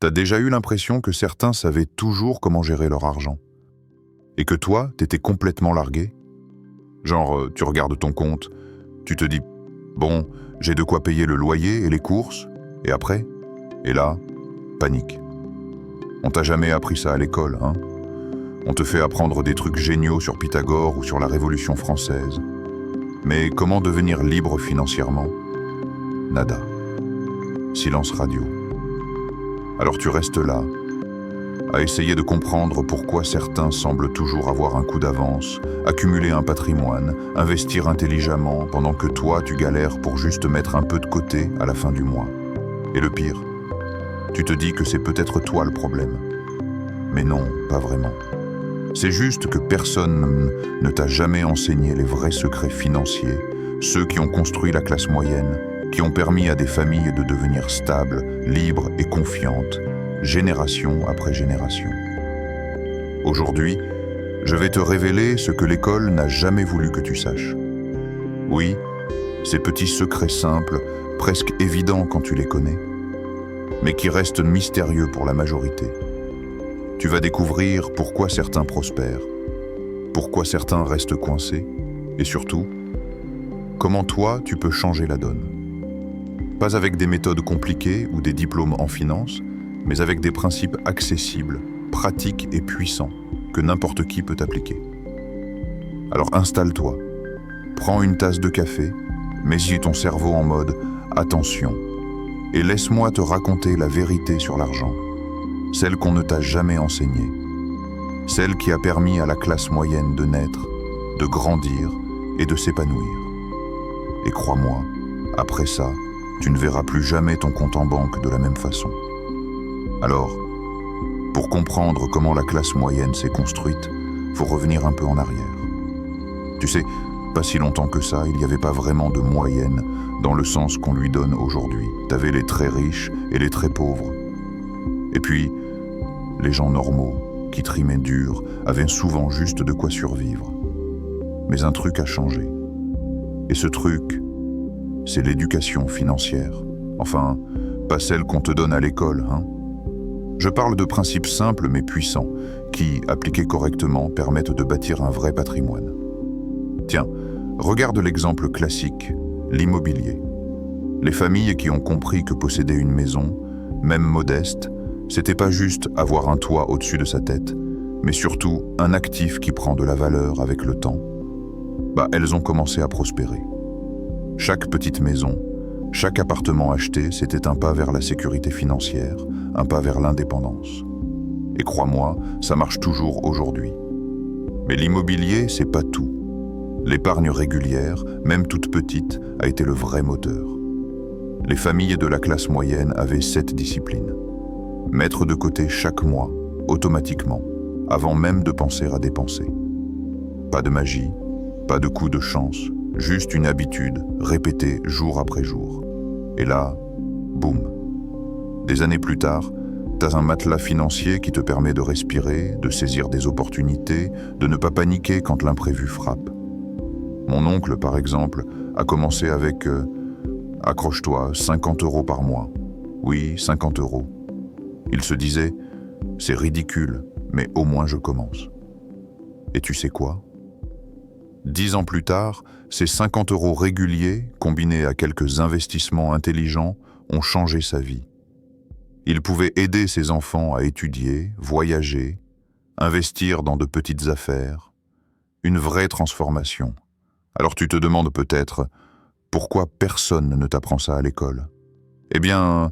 T'as déjà eu l'impression que certains savaient toujours comment gérer leur argent? Et que toi, t'étais complètement largué? Genre, tu regardes ton compte, tu te dis « Bon, j'ai de quoi payer le loyer et les courses, et après ?» Et là, panique. On t'a jamais appris ça à l'école, hein? On te fait apprendre des trucs géniaux sur Pythagore ou sur la Révolution française. Mais comment devenir libre financièrement? Nada. Silence radio. Alors tu restes là, à essayer de comprendre pourquoi certains semblent toujours avoir un coup d'avance, accumuler un patrimoine, investir intelligemment, pendant que toi tu galères pour juste mettre un peu de côté à la fin du mois. Et le pire, tu te dis que c'est peut-être toi le problème. Mais non, pas vraiment. C'est juste que personne ne t'a jamais enseigné les vrais secrets financiers, ceux qui ont construit la classe moyenne, qui ont permis à des familles de devenir stables, libres et confiantes, génération après génération. Aujourd'hui, je vais te révéler ce que l'école n'a jamais voulu que tu saches. Oui, ces petits secrets simples, presque évidents quand tu les connais, mais qui restent mystérieux pour la majorité. Tu vas découvrir pourquoi certains prospèrent, pourquoi certains restent coincés, et surtout, comment toi tu peux changer la donne. Pas avec des méthodes compliquées ou des diplômes en finance, mais avec des principes accessibles, pratiques et puissants que n'importe qui peut appliquer. Alors installe-toi, prends une tasse de café, mets-y ton cerveau en mode « attention » et laisse-moi te raconter la vérité sur l'argent, celle qu'on ne t'a jamais enseignée, celle qui a permis à la classe moyenne de naître, de grandir et de s'épanouir. Et crois-moi, après ça, tu ne verras plus jamais ton compte en banque de la même façon. Alors, pour comprendre comment la classe moyenne s'est construite, faut revenir un peu en arrière. Tu sais, pas si longtemps que ça, il n'y avait pas vraiment de moyenne dans le sens qu'on lui donne aujourd'hui. T'avais les très riches et les très pauvres. Et puis, les gens normaux, qui trimaient dur, avaient souvent juste de quoi survivre. Mais un truc a changé. Et ce truc, c'est l'éducation financière. Enfin, pas celle qu'on te donne à l'école, hein. Je parle de principes simples mais puissants, qui, appliqués correctement, permettent de bâtir un vrai patrimoine. Tiens, regarde l'exemple classique, l'immobilier. Les familles qui ont compris que posséder une maison, même modeste, c'était pas juste avoir un toit au-dessus de sa tête, mais surtout un actif qui prend de la valeur avec le temps, elles ont commencé à prospérer. Chaque petite maison, chaque appartement acheté, c'était un pas vers la sécurité financière, un pas vers l'indépendance. Et crois-moi, ça marche toujours aujourd'hui. Mais l'immobilier, c'est pas tout. L'épargne régulière, même toute petite, a été le vrai moteur. Les familles de la classe moyenne avaient 7 disciplines. Mettre de côté chaque mois, automatiquement, avant même de penser à dépenser. Pas de magie, pas de coup de chance, juste une habitude, répétée jour après jour. Et là, boum. Des années plus tard, t'as un matelas financier qui te permet de respirer, de saisir des opportunités, de ne pas paniquer quand l'imprévu frappe. Mon oncle, par exemple, a commencé avec, accroche-toi, 50 € par mois. Oui, 50 €. Il se disait, c'est ridicule, mais au moins je commence. Et tu sais quoi? 10 ans plus tard, ces 50 € réguliers, combinés à quelques investissements intelligents, ont changé sa vie. Il pouvait aider ses enfants à étudier, voyager, investir dans de petites affaires. Une vraie transformation. Alors tu te demandes peut-être, pourquoi personne ne t'apprend ça à l'école? Eh bien,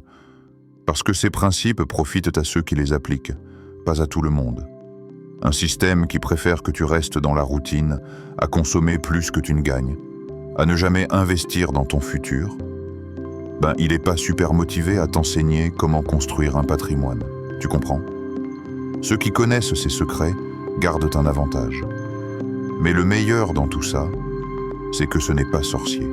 parce que ces principes profitent à ceux qui les appliquent, pas à tout le monde. Un système qui préfère que tu restes dans la routine, à consommer plus que tu ne gagnes, à ne jamais investir dans ton futur, il n'est pas super motivé à t'enseigner comment construire un patrimoine. Tu comprends? Ceux qui connaissent ces secrets gardent un avantage. Mais le meilleur dans tout ça, c'est que ce n'est pas sorcier.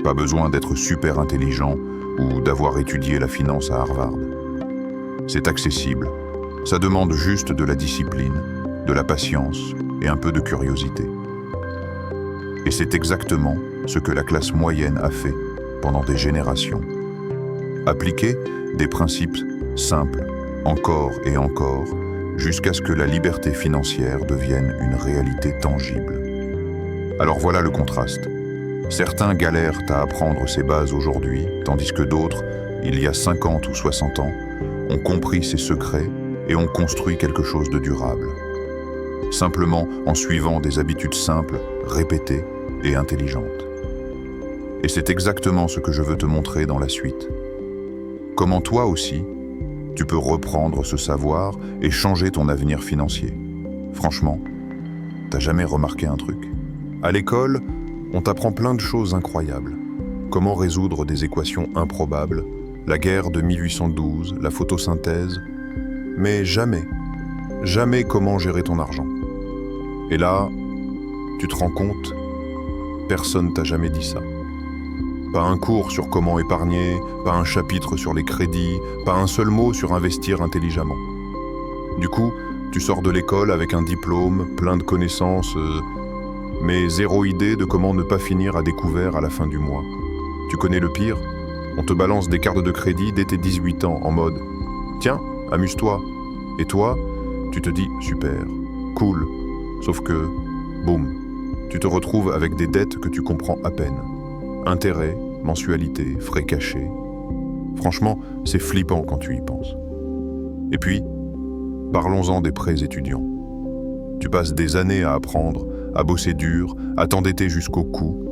Pas besoin d'être super intelligent ou d'avoir étudié la finance à Harvard. C'est accessible. Ça demande juste de la discipline, de la patience et un peu de curiosité. Et c'est exactement ce que la classe moyenne a fait pendant des générations. Appliquer des principes simple, encore et encore, jusqu'à ce que la liberté financière devienne une réalité tangible. Alors voilà le contraste. Certains galèrent à apprendre ces bases aujourd'hui, tandis que d'autres, il y a 50 ou 60 ans, ont compris ces secrets et ont construit quelque chose de durable. Simplement en suivant des habitudes simples, répétées et intelligentes. Et c'est exactement ce que je veux te montrer dans la suite. Comment toi aussi, tu peux reprendre ce savoir et changer ton avenir financier. Franchement, t'as jamais remarqué un truc? À l'école, on t'apprend plein de choses incroyables. Comment résoudre des équations improbables, la guerre de 1812, la photosynthèse, mais jamais comment gérer ton argent. Et là, tu te rends compte, personne t'a jamais dit ça. Pas un cours sur comment épargner, pas un chapitre sur les crédits, pas un seul mot sur investir intelligemment. Du coup, tu sors de l'école avec un diplôme, plein de connaissances, mais zéro idée de comment ne pas finir à découvert à la fin du mois. Tu connais le pire? On te balance des cartes de crédit dès tes 18 ans en mode « Tiens, amuse-toi ». Et toi, tu te dis « Super, cool ». Sauf que, boum, tu te retrouves avec des dettes que tu comprends à peine. Intérêts, mensualités, frais cachés. Franchement, c'est flippant quand tu y penses. Et puis, parlons-en des prêts étudiants. Tu passes des années à apprendre, à bosser dur, à t'endetter jusqu'au cou.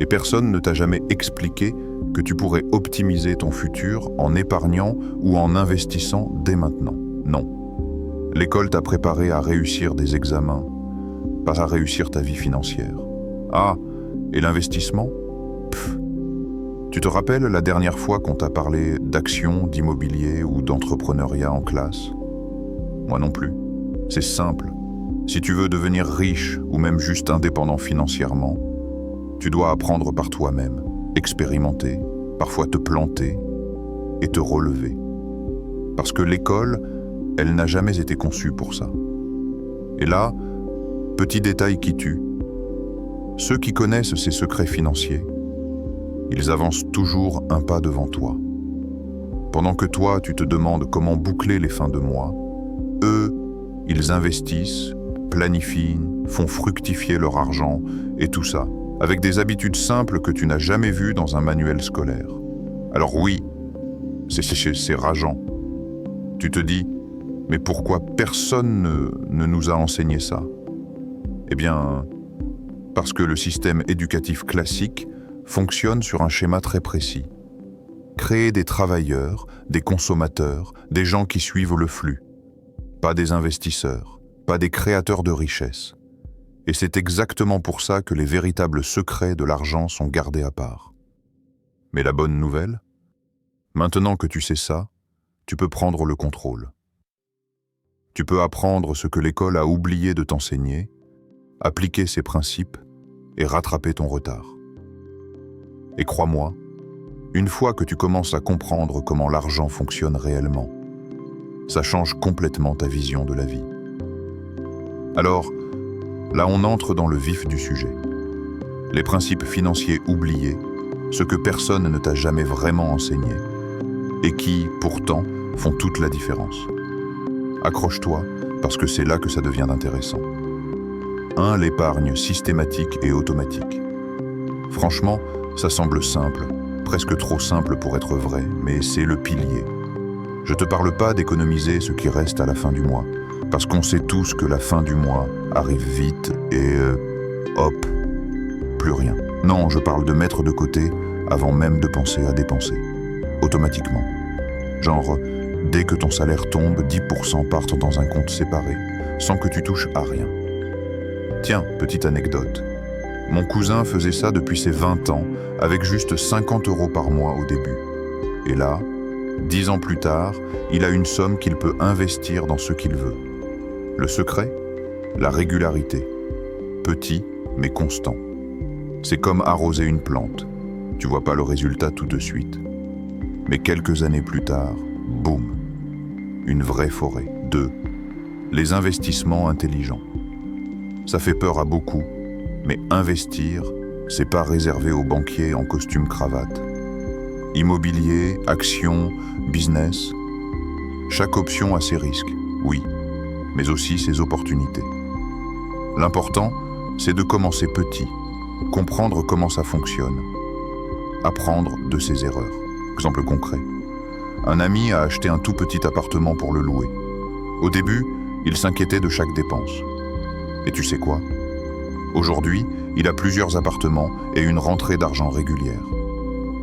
Et personne ne t'a jamais expliqué que tu pourrais optimiser ton futur en épargnant ou en investissant dès maintenant. Non. L'école t'a préparé à réussir des examens, pas à réussir ta vie financière. Ah, et l'investissement? Tu te rappelles la dernière fois qu'on t'a parlé d'actions, d'immobilier ou d'entrepreneuriat en classe? Moi non plus. C'est simple. Si tu veux devenir riche ou même juste indépendant financièrement, tu dois apprendre par toi-même, expérimenter, parfois te planter et te relever. Parce que l'école, elle n'a jamais été conçue pour ça. Et là, petit détail qui tue, ceux qui connaissent ces secrets financiers, ils avancent toujours un pas devant toi. Pendant que toi, tu te demandes comment boucler les fins de mois, eux, ils investissent, planifient, font fructifier leur argent et tout ça, avec des habitudes simples que tu n'as jamais vues dans un manuel scolaire. Alors oui, c'est rageant. Tu te dis, mais pourquoi personne ne nous a enseigné ça? Eh bien, parce que le système éducatif classique fonctionne sur un schéma très précis. Créer des travailleurs, des consommateurs, des gens qui suivent le flux. Pas des investisseurs, pas des créateurs de richesses. Et c'est exactement pour ça que les véritables secrets de l'argent sont gardés à part. Mais la bonne nouvelle? Maintenant que tu sais ça, tu peux prendre le contrôle. Tu peux apprendre ce que l'école a oublié de t'enseigner, appliquer ses principes et rattraper ton retard. Et crois-moi, une fois que tu commences à comprendre comment l'argent fonctionne réellement, ça change complètement ta vision de la vie. Alors, là on entre dans le vif du sujet. Les principes financiers oubliés, ce que personne ne t'a jamais vraiment enseigné, et qui, pourtant, font toute la différence. Accroche-toi, parce que c'est là que ça devient intéressant. 1. L'épargne systématique et automatique. Franchement, ça semble simple, presque trop simple pour être vrai, mais c'est le pilier. Je te parle pas d'économiser ce qui reste à la fin du mois, parce qu'on sait tous que la fin du mois arrive vite et hop, plus rien. Non, je parle de mettre de côté avant même de penser à dépenser, automatiquement. Genre, dès que ton salaire tombe, 10% partent dans un compte séparé, sans que tu touches à rien. Tiens, petite anecdote. Mon cousin faisait ça depuis ses 20 ans, avec juste 50 € par mois au début. Et là, 10 ans plus tard, il a une somme qu'il peut investir dans ce qu'il veut. Le secret? La régularité. Petit, mais constant. C'est comme arroser une plante. Tu vois pas le résultat tout de suite. Mais quelques années plus tard, boum, une vraie forêt. 2. Les investissements intelligents. Ça fait peur à beaucoup, mais investir, c'est pas réservé aux banquiers en costume cravate. Immobilier, actions, business, Chaque option a ses risques, oui, mais aussi ses opportunités. L'important, c'est de commencer petit, comprendre comment ça fonctionne, apprendre de ses erreurs. Exemple concret. Un ami a acheté un tout petit appartement pour le louer. Au début, il s'inquiétait de chaque dépense. Et tu sais quoi? Aujourd'hui, il a plusieurs appartements et une rentrée d'argent régulière.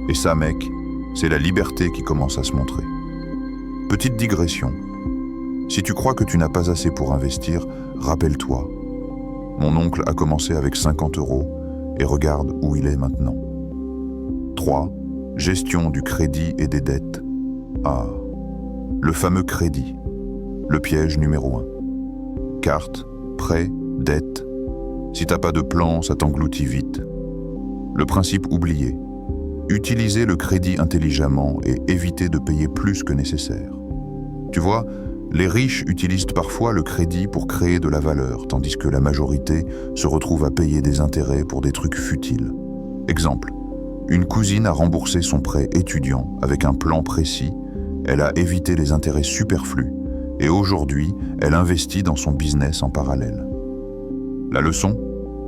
Et ça, mec, c'est la liberté qui commence à se montrer. Petite digression. Si tu crois que tu n'as pas assez pour investir, rappelle-toi. Mon oncle a commencé avec 50 € et regarde où il est maintenant. 3. Gestion du crédit et des dettes. Ah, le fameux crédit. Le piège numéro 1. Carte, prêt, dette. Si t'as pas de plan, ça t'engloutit vite. Le principe oublié. Utiliser le crédit intelligemment et éviter de payer plus que nécessaire. Tu vois, les riches utilisent parfois le crédit pour créer de la valeur, tandis que la majorité se retrouve à payer des intérêts pour des trucs futiles. Exemple, une cousine a remboursé son prêt étudiant avec un plan précis, elle a évité les intérêts superflus et aujourd'hui, elle investit dans son business en parallèle. La leçon?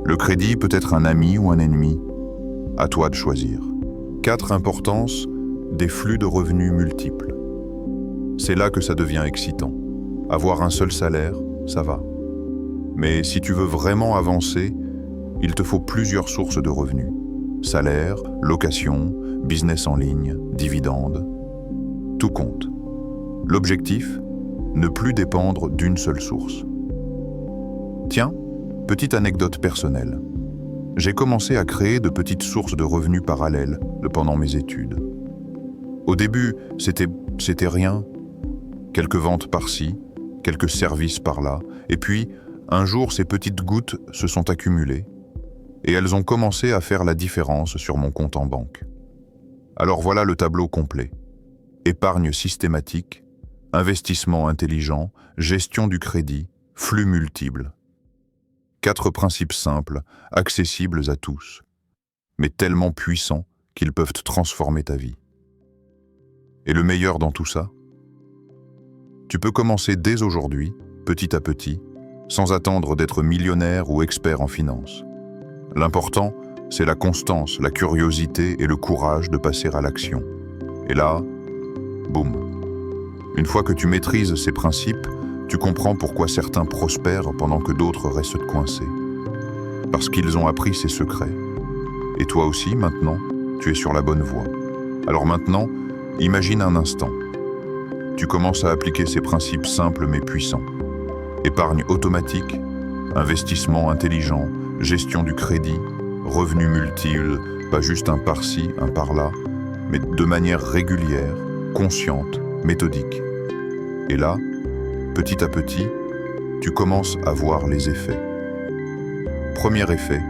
Le crédit peut être un ami ou un ennemi. À toi de choisir. 4. Importance des flux de revenus multiples. C'est là que ça devient excitant. Avoir un seul salaire, ça va. Mais si tu veux vraiment avancer, il te faut plusieurs sources de revenus. Salaire, location, business en ligne, dividendes. Tout compte. L'objectif? Ne plus dépendre d'une seule source. Tiens, petite anecdote personnelle. J'ai commencé à créer de petites sources de revenus parallèles pendant mes études. Au début, c'était rien. Quelques ventes par-ci, quelques services par-là, et puis, un jour, ces petites gouttes se sont accumulées, et elles ont commencé à faire la différence sur mon compte en banque. Alors voilà le tableau complet. Épargne systématique, investissement intelligent, gestion du crédit, flux multiples. 4 principes simples, accessibles à tous, mais tellement puissants qu'ils peuvent transformer ta vie. Et le meilleur dans tout ça? Tu peux commencer dès aujourd'hui, petit à petit, sans attendre d'être millionnaire ou expert en finance. L'important, c'est la constance, la curiosité et le courage de passer à l'action. Et là, boum. Une fois que tu maîtrises ces principes, tu comprends pourquoi certains prospèrent pendant que d'autres restent coincés. Parce qu'ils ont appris ces secrets. Et toi aussi, maintenant, tu es sur la bonne voie. Alors maintenant, imagine un instant. Tu commences à appliquer ces principes simples mais puissants. Épargne automatique, investissement intelligent, gestion du crédit, revenus multiples, pas juste un par-ci, un par-là, mais de manière régulière, consciente, méthodique. Et là, petit à petit, tu commences à voir les effets. Premier effet,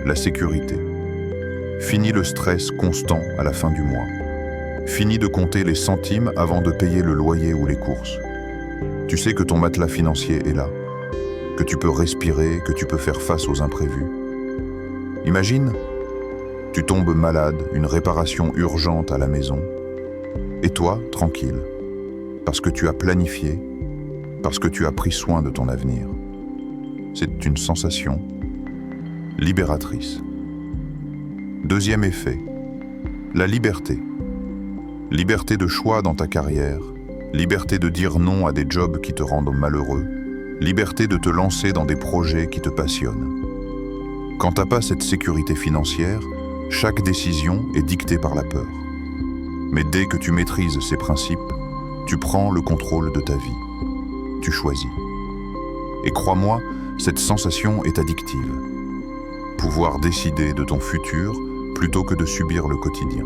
la sécurité. Fini le stress constant à la fin du mois. Fini de compter les centimes avant de payer le loyer ou les courses. Tu sais que ton matelas financier est là, que tu peux respirer, que tu peux faire face aux imprévus. Imagine, tu tombes malade, une réparation urgente à la maison, et toi, tranquille, parce que tu as planifié, parce que tu as pris soin de ton avenir. C'est une sensation libératrice. Deuxième effet, la liberté. Liberté de choix dans ta carrière, liberté de dire non à des jobs qui te rendent malheureux, liberté de te lancer dans des projets qui te passionnent. Quand t'as pas cette sécurité financière, chaque décision est dictée par la peur. Mais dès que tu maîtrises ces principes, tu prends le contrôle de ta vie. Tu choisis. Et crois-moi, cette sensation est addictive. Pouvoir décider de ton futur plutôt que de subir le quotidien.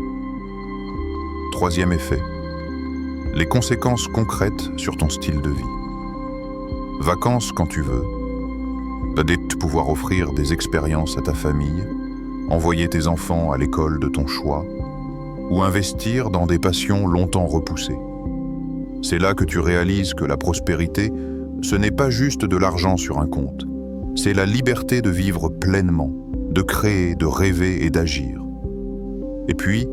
Troisième effet, les conséquences concrètes sur ton style de vie. Vacances quand tu veux, pouvoir offrir des expériences à ta famille, envoyer tes enfants à l'école de ton choix, ou investir dans des passions longtemps repoussées. C'est là que tu réalises que la prospérité, ce n'est pas juste de l'argent sur un compte, c'est la liberté de vivre pleinement, de créer, de rêver et d'agir. Et puis,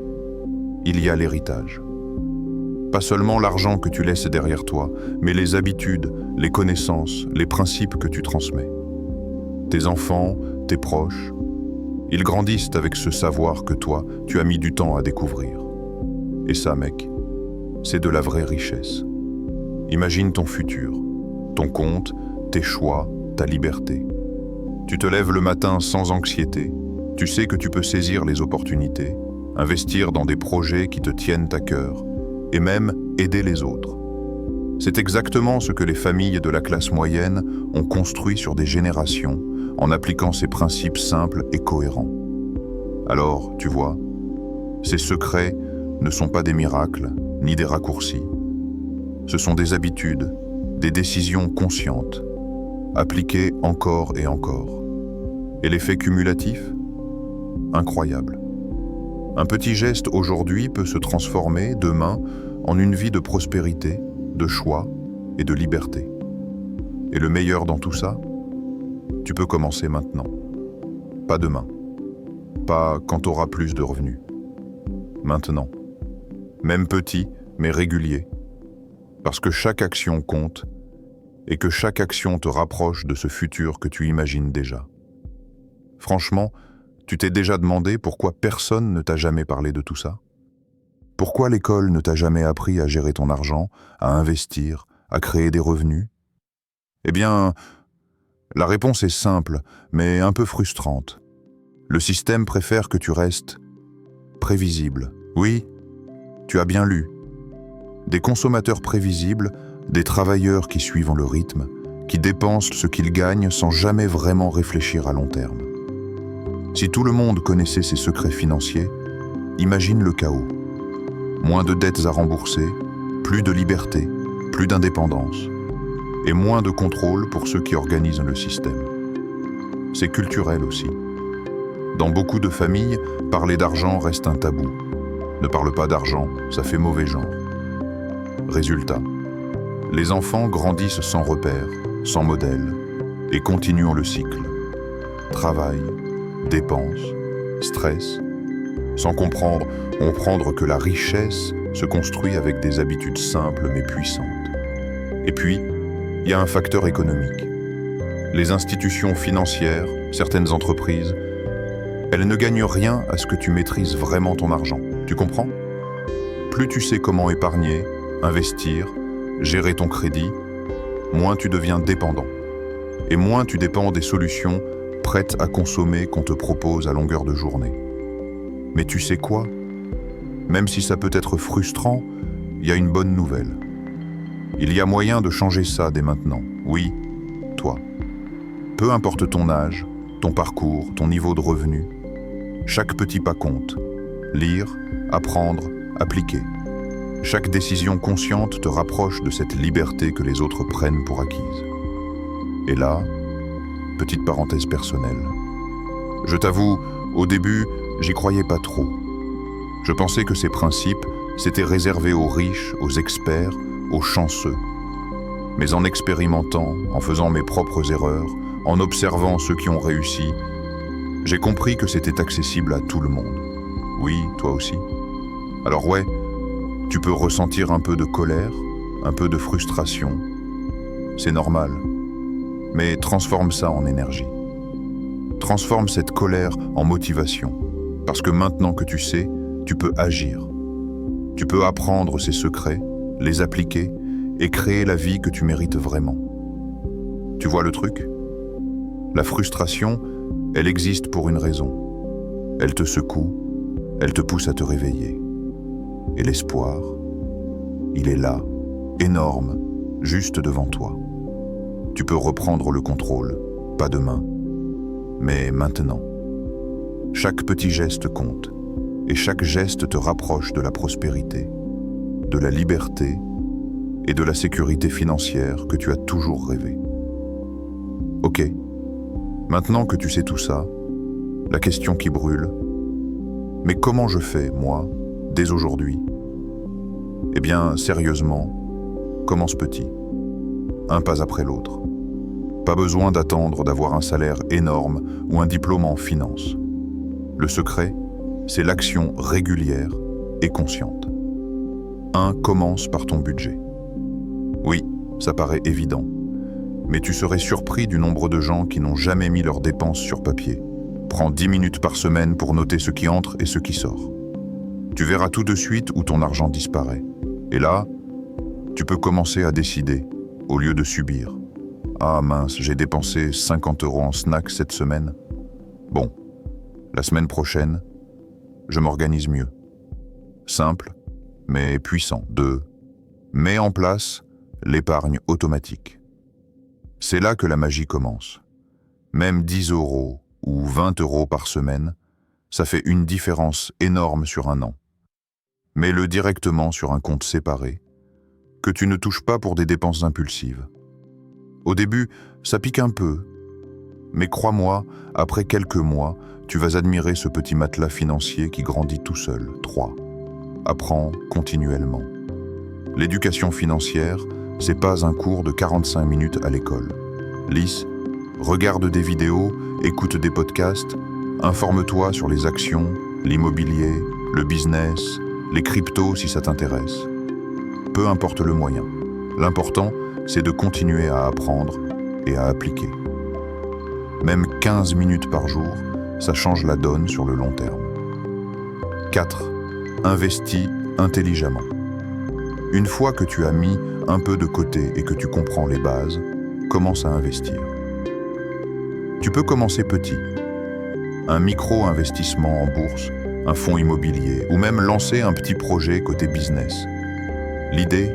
il y a l'héritage. Pas seulement l'argent que tu laisses derrière toi, mais les habitudes, les connaissances, les principes que tu transmets. Tes enfants, tes proches, ils grandissent avec ce savoir que toi, tu as mis du temps à découvrir. Et ça, mec, c'est de la vraie richesse. Imagine ton futur, ton compte, tes choix, ta liberté. Tu te lèves le matin sans anxiété. Tu sais que tu peux saisir les opportunités, investir dans des projets qui te tiennent à cœur, et même aider les autres. C'est exactement ce que les familles de la classe moyenne ont construit sur des générations en appliquant ces principes simples et cohérents. Alors, tu vois, ces secrets ne sont pas des miracles ni des raccourcis. Ce sont des habitudes, des décisions conscientes, appliquées encore et encore. Et l'effet cumulatif? Incroyable. Un petit geste aujourd'hui peut se transformer demain en une vie de prospérité, de choix et de liberté. Et le meilleur dans tout ça? Tu peux commencer maintenant. Pas demain. Pas quand tu auras plus de revenus. Maintenant. Même petit, mais régulier. Parce que chaque action compte et que chaque action te rapproche de ce futur que tu imagines déjà. Franchement, tu t'es déjà demandé pourquoi personne ne t'a jamais parlé de tout ça? Pourquoi l'école ne t'a jamais appris à gérer ton argent, à investir, à créer des revenus? Eh bien, la réponse est simple, mais un peu frustrante. Le système préfère que tu restes prévisible. Oui, tu as bien lu. Des consommateurs prévisibles, des travailleurs qui suivent le rythme, qui dépensent ce qu'ils gagnent sans jamais vraiment réfléchir à long terme. Si tout le monde connaissait ses secrets financiers, imagine le chaos. Moins de dettes à rembourser, plus de liberté, plus d'indépendance, et moins de contrôle pour ceux qui organisent le système. C'est culturel aussi. Dans beaucoup de familles, parler d'argent reste un tabou. Ne parle pas d'argent, ça fait mauvais genre. Résultat, les enfants grandissent sans repères, sans modèle, et continuent le cycle. Travail, dépenses, stress, sans comprendre que la richesse se construit avec des habitudes simples mais puissantes. Et puis, il y a un facteur économique. Les institutions financières, certaines entreprises, elles ne gagnent rien à ce que tu maîtrises vraiment ton argent. Tu comprends? Plus tu sais comment épargner, investir, gérer ton crédit, moins tu deviens dépendant. Et moins tu dépends des solutions prêtes à consommer qu'on te propose à longueur de journée. Mais tu sais quoi? Même si ça peut être frustrant, il y a une bonne nouvelle. Il y a moyen de changer ça dès maintenant. Oui, toi. Peu importe ton âge, ton parcours, ton niveau de revenu, chaque petit pas compte. Lire, apprendre, appliquer. Chaque décision consciente te rapproche de cette liberté que les autres prennent pour acquise. Et là, petite parenthèse personnelle. Je t'avoue, au début, j'y croyais pas trop. Je pensais que ces principes s'étaient réservés aux riches, aux experts, aux chanceux. Mais en expérimentant, en faisant mes propres erreurs, en observant ceux qui ont réussi, j'ai compris que c'était accessible à tout le monde. Oui, toi aussi. Alors ouais, tu peux ressentir un peu de colère, un peu de frustration. C'est normal. Mais transforme ça en énergie. Transforme cette colère en motivation. Parce que maintenant que tu sais, tu peux agir. Tu peux apprendre ces secrets, les appliquer et créer la vie que tu mérites vraiment. Tu vois le truc? La frustration, elle existe pour une raison. Elle te secoue, elle te pousse à te réveiller. Et l'espoir, il est là, énorme, juste devant toi. Tu peux reprendre le contrôle, pas demain, mais maintenant. Chaque petit geste compte, et chaque geste te rapproche de la prospérité, de la liberté et de la sécurité financière que tu as toujours rêvé. Ok, maintenant que tu sais tout ça, la question qui brûle, mais comment je fais, moi, dès aujourd'hui? Eh bien, sérieusement, commence petit, un pas après l'autre. Pas besoin d'attendre d'avoir un salaire énorme ou un diplôme en finance. Le secret, c'est l'action régulière et consciente. 1. Commence par ton budget. Oui, ça paraît évident, mais tu serais surpris du nombre de gens qui n'ont jamais mis leurs dépenses sur papier. Prends 10 minutes par semaine pour noter ce qui entre et ce qui sort. Tu verras tout de suite où ton argent disparaît. Et là, tu peux commencer à décider, au lieu de subir. Ah mince, j'ai dépensé 50 € en snacks cette semaine. Bon, la semaine prochaine, je m'organise mieux. Simple, mais puissant. 2. Mets en place l'épargne automatique. C'est là que la magie commence. Même 10 € ou 20 € par semaine, ça fait une différence énorme sur un an. Mets-le directement sur un compte séparé, que tu ne touches pas pour des dépenses impulsives. Au début, ça pique un peu, mais crois-moi, après quelques mois, tu vas admirer ce petit matelas financier qui grandit tout seul. 3. Apprends continuellement. L'éducation financière, c'est pas un cours de 45 minutes à l'école. Lis, regarde des vidéos, écoute des podcasts, informe-toi sur les actions, l'immobilier, le business, les cryptos si ça t'intéresse. Peu importe le moyen. L'important, c'est de continuer à apprendre et à appliquer. Même 15 minutes par jour, ça change la donne sur le long terme. 4. Investis intelligemment. Une fois que tu as mis un peu de côté et que tu comprends les bases, commence à investir. Tu peux commencer petit. Un micro-investissement en bourse, un fonds immobilier ou même lancer un petit projet côté business. L'idée,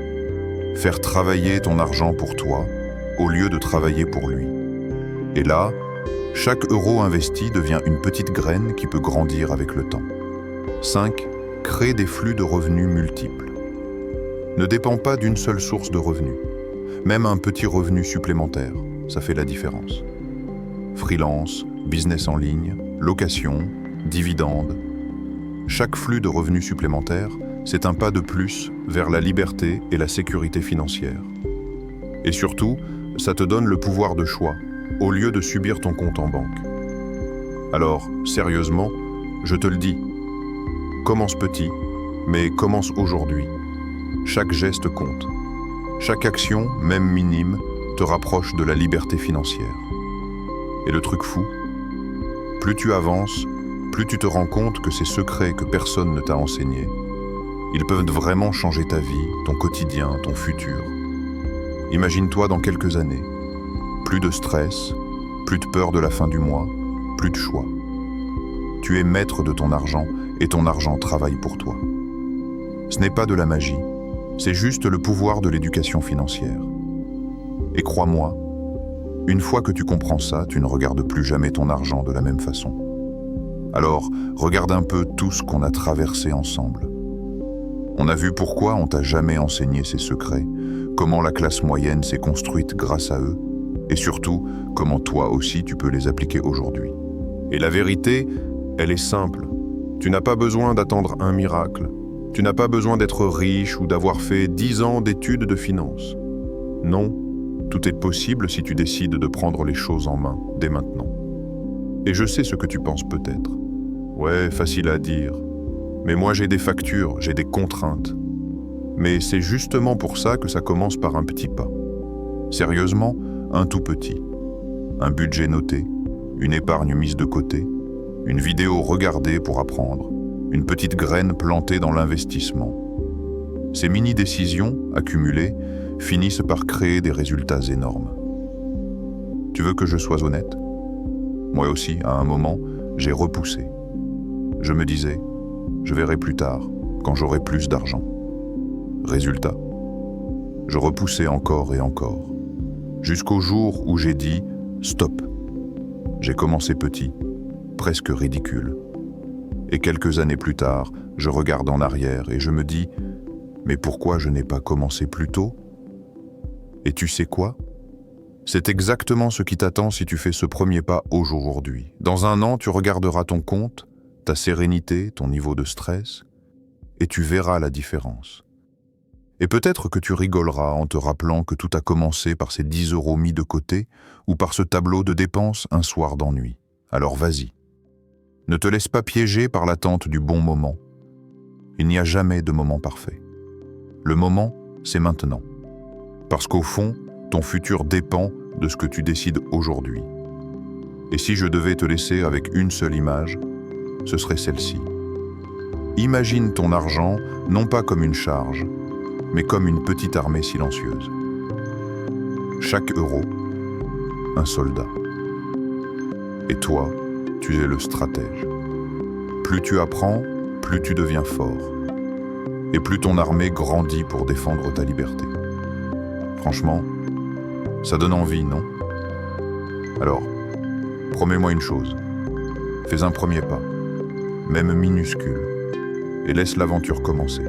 faire travailler ton argent pour toi au lieu de travailler pour lui. Et là, chaque euro investi devient une petite graine qui peut grandir avec le temps. 5. Crée des flux de revenus multiples. Ne dépends pas d'une seule source de revenus. Même un petit revenu supplémentaire, ça fait la différence. Freelance, business en ligne, location, dividendes. Chaque flux de revenus supplémentaires, c'est un pas de plus vers la liberté et la sécurité financière. Et surtout, ça te donne le pouvoir de choix, au lieu de subir ton compte en banque. Alors, sérieusement, je te le dis, commence petit, mais commence aujourd'hui. Chaque geste compte. Chaque action, même minime, te rapproche de la liberté financière. Et le truc fou, plus tu avances, plus tu te rends compte que ces secrets que personne ne t'a enseignés, ils peuvent vraiment changer ta vie, ton quotidien, ton futur. Imagine-toi dans quelques années. Plus de stress, plus de peur de la fin du mois, plus de choix. Tu es maître de ton argent et ton argent travaille pour toi. Ce n'est pas de la magie, c'est juste le pouvoir de l'éducation financière. Et crois-moi, une fois que tu comprends ça, tu ne regardes plus jamais ton argent de la même façon. Alors, regarde un peu tout ce qu'on a traversé ensemble. On a vu pourquoi on t'a jamais enseigné ces secrets, comment la classe moyenne s'est construite grâce à eux, et surtout, comment toi aussi tu peux les appliquer aujourd'hui. Et la vérité, elle est simple. Tu n'as pas besoin d'attendre un miracle. Tu n'as pas besoin d'être riche ou d'avoir fait 10 ans d'études de finance. Non, tout est possible si tu décides de prendre les choses en main, dès maintenant. Et je sais ce que tu penses peut-être. Ouais, facile à dire. Mais moi j'ai des factures, j'ai des contraintes. Mais c'est justement pour ça que ça commence par un petit pas. Sérieusement, un tout petit. Un budget noté, une épargne mise de côté, une vidéo regardée pour apprendre, une petite graine plantée dans l'investissement. Ces mini-décisions, accumulées, finissent par créer des résultats énormes. Tu veux que je sois honnête ? Moi aussi, à un moment, j'ai repoussé. Je me disais, je verrai plus tard, quand j'aurai plus d'argent. Résultat, je repoussais encore et encore, jusqu'au jour où j'ai dit « stop ». J'ai commencé petit, presque ridicule. Et quelques années plus tard, je regarde en arrière et je me dis « mais pourquoi je n'ai pas commencé plus tôt ?» Et tu sais quoi ? C'est exactement ce qui t'attend si tu fais ce premier pas aujourd'hui. Dans un an, tu regarderas ton compte, ta sérénité, ton niveau de stress, et tu verras la différence. Et peut-être que tu rigoleras en te rappelant que tout a commencé par ces 10 € mis de côté ou par ce tableau de dépenses un soir d'ennui. Alors vas-y. Ne te laisse pas piéger par l'attente du bon moment. Il n'y a jamais de moment parfait. Le moment, c'est maintenant. Parce qu'au fond, ton futur dépend de ce que tu décides aujourd'hui. Et si je devais te laisser avec une seule image, ce serait celle-ci. Imagine ton argent non pas comme une charge, mais comme une petite armée silencieuse. Chaque euro, un soldat. Et toi, tu es le stratège. Plus tu apprends, plus tu deviens fort. Et plus ton armée grandit pour défendre ta liberté. Franchement, ça donne envie, non? Alors, promets-moi une chose. Fais un premier pas, même minuscule, et laisse l'aventure commencer.